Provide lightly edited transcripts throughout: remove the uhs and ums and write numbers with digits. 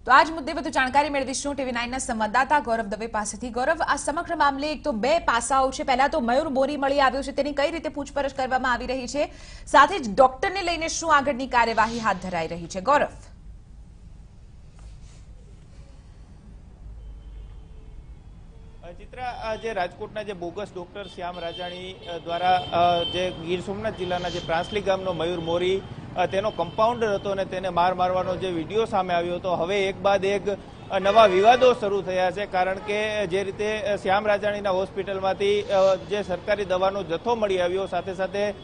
તો આજ મુદ્દે વધુ જાણકારી મેળવીશું TV9 સંવાદદાતા ગૌરવ દવે પાસેથી। ગૌરવ, આ સમગ્ર મામલે એક તો બે પાસાઓ છે। પહેલા તો મયુર મોરી મળી આવ્યો છે, તેની કઈ રીતે પૂછપરછ કરવામાં આવી રહી છે, સાથે જ ડોક્ટરને લઈને શું આગળની કાર્યવાહી હાથ ધરાઈ રહી છે? ગૌરવ, ચિત્રા, જે રાજકોટના જે બોગસ ડોક્ટર શ્યામ રાજાણી દ્વારા જે ગીર સોમનાથ જિલ્લાના જે પ્રાંસલી ગામનો મયુર મોરી તેનો કમ્પાઉન્ડર હતો અને તેને મારવાનો જે વિડીયો સામે આવ્યો હતો, હવે એક બાદ એક નવા વિવાદો શરૂ થયા છે। કારણ કે જે રીતે શ્યામ રાજાણીના હોસ્પિટલમાંથી જે સરકારી દવાનો જથ્થો મળી આવ્યો, સાથે સાથે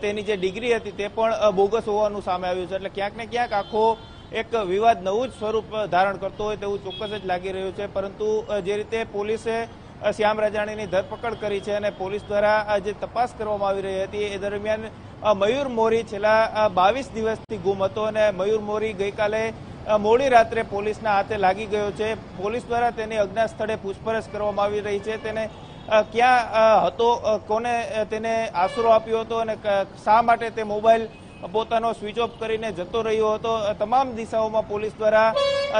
તેની જે ડિગ્રી હતી તે પણ બોગસ હોવાનું સામે આવ્યું છે। એટલે ક્યાંક ને ક્યાંક આખો એક વિવાદ નવું જ સ્વરૂપ ધારણ કરતો હોય તેવું ચોક્કસ જ લાગી રહ્યું છે। પરંતુ જે રીતે પોલીસે શ્યામ રાજાણીની ધરપકડ કરી છે અને પોલીસ દ્વારા જે તપાસ કરવામાં આવી રહી હતી, એ દરમિયાન મયુર મોરી છેલ્લા 22 દિવસથી ગુમ હતો અને મયુર મોરી ગઈકાલે મોડી રાત્રે પોલીસના હાથે લાગી ગયો છે। પોલીસ દ્વારા તેની અજ્ઞાત સ્થળે પૂછપરછ કરવામાં આવી રહી છે। તેને ક્યાં હતો, કોને તેને આશરો આપ્યો હતો અને શા માટે તે મોબાઈલ પોતાનો સ્વિચ ઓફ કરીને જતો રહ્યો હતો, તમામ દિશાઓમાં પોલીસ દ્વારા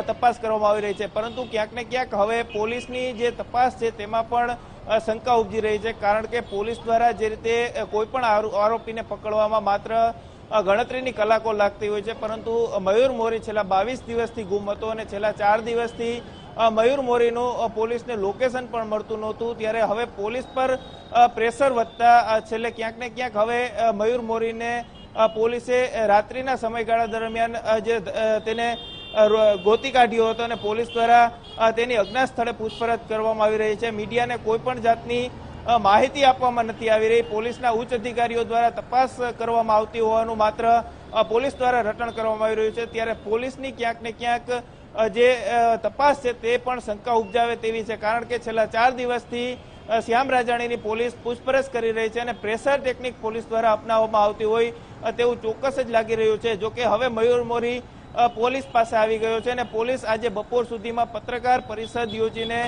તપાસ કરવામાં આવી રહી છે। પરંતુ ક્યાંક ને ક્યાંક હવે પોલીસની જે તપાસ છે તેમાં પણ શંકા ઉપજી રહી છે। કારણ કે પોલીસ દ્વારા જે રીતે કોઈ પણ આરોપીને પકડવામાં માત્ર ગણતરીની કલાકો લાગતી હોય છે, પરંતુ મયુર મોરી છેલ્લા 22 દિવસથી ગુમ હતો અને છેલ્લા 4 દિવસથી મયુર મોરીનું પોલીસને લોકેશન પણ મળતું નહોતું। ત્યારે હવે પોલીસ પર પ્રેશર વધતા છેલ્લે ક્યાંક ને ક્યાંક હવે મયુર મોરીને પોલીસે રાત્રિના સમયગાળા દરમિયાન જે તેને ગોતી કાઢ્યો હતો અને પોલીસ દ્વારા તેની અજ્ઞાત સ્થળે પૂછપરછ કરવામાં આવી રહી છે। મીડિયાને કોઈ પણ જાતની માહિતી આપવામાં નથી આવી રહી। પોલીસના ઉચ્ચ અધિકારીઓ દ્વારા તપાસ કરવામાં આવતી હોવાનું માત્ર પોલીસ દ્વારા રટણ કરવામાં આવી રહ્યું છે। ત્યારે પોલીસની ક્યાંક ને ક્યાંક જે તપાસ છે તે પણ શંકા ઉપજાવે તેવી છે। કારણ કે છેલ્લા 4 દિવસથી શ્યામ રાજાણીની પોલીસ પૂછપરછ કરી રહી છે અને પ્રેશર ટેકનિક પોલીસ દ્વારા અપનાવવામાં આવતી હોય તેવું ચોક્કસ જ લાગી રહ્યું છે। જોકે હવે મયુર મોરી પોલીસ પાસે આવી ગયો છે અને પોલીસ આજે બપોર સુધીમાં પત્રકાર પરિષદ યોજીને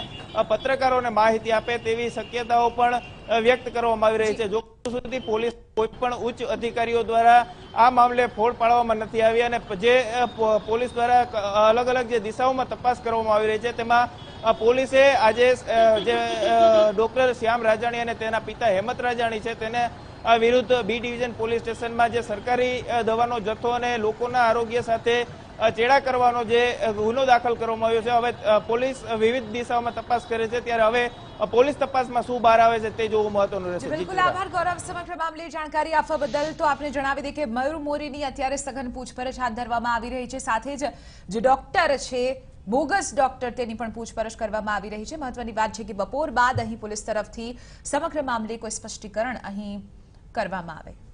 પત્રકારોને માહિતી આપે તેવી શક્યતાઓ પણ વ્યક્ત કરવામાં આવી રહી છે। જો સુધી પોલીસ કોઈ પણ ઉચ્ચ અધિકારીઓ દ્વારા આ મામલે ફોડ પાડવામાં નથી આવી અને જે પોલીસ દ્વારા અલગ અલગ જે દિશાઓમાં તપાસ કરવામાં આવી રહી છે, તેમાં પોલીસે આજે જે ડોક્ટર શ્યામ રાજાણી અને તેના પિતા હેમંત રાજાણી છે તેને વિરુદ્ધ બી ડિવિઝન પોલીસ સ્ટેશનમાં જે સરકારી દવાનો જથ્થો અને લોકોના આરોગ્ય સાથે ચેડા કરવાનો જે ગુનો દાખલ કરવામાં આવ્યો છે, હવે પોલીસ વિવિધ દિશાઓમાં તપાસ કરે છે। ત્યારે હવે પોલીસ તપાસમાં શું બહાર આવે છે તે જોવું મહત્વનું રહેશે। બિલકુલ આભાર ગૌરવ, સમગ્ર મામલે જાણકારી આપવા બદલ। તો આપને જણાવી દઈએ કે મયુર મોરીની અત્યારે સઘન પૂછપરછ હાથ ધરવામાં આવી રહી છે, સાથે જ જે ડોક્ટર છે બોગસ ડોક્ટર તેની પણ પૂછપરછ કરવામાં આવી રહી છે। મહત્વની વાત છે કે બપોર બાદ અહીં પોલીસ તરફથી સમગ્ર મામલે કોઈ સ્પષ્ટીકરણ અહીં કરવામાં આવે।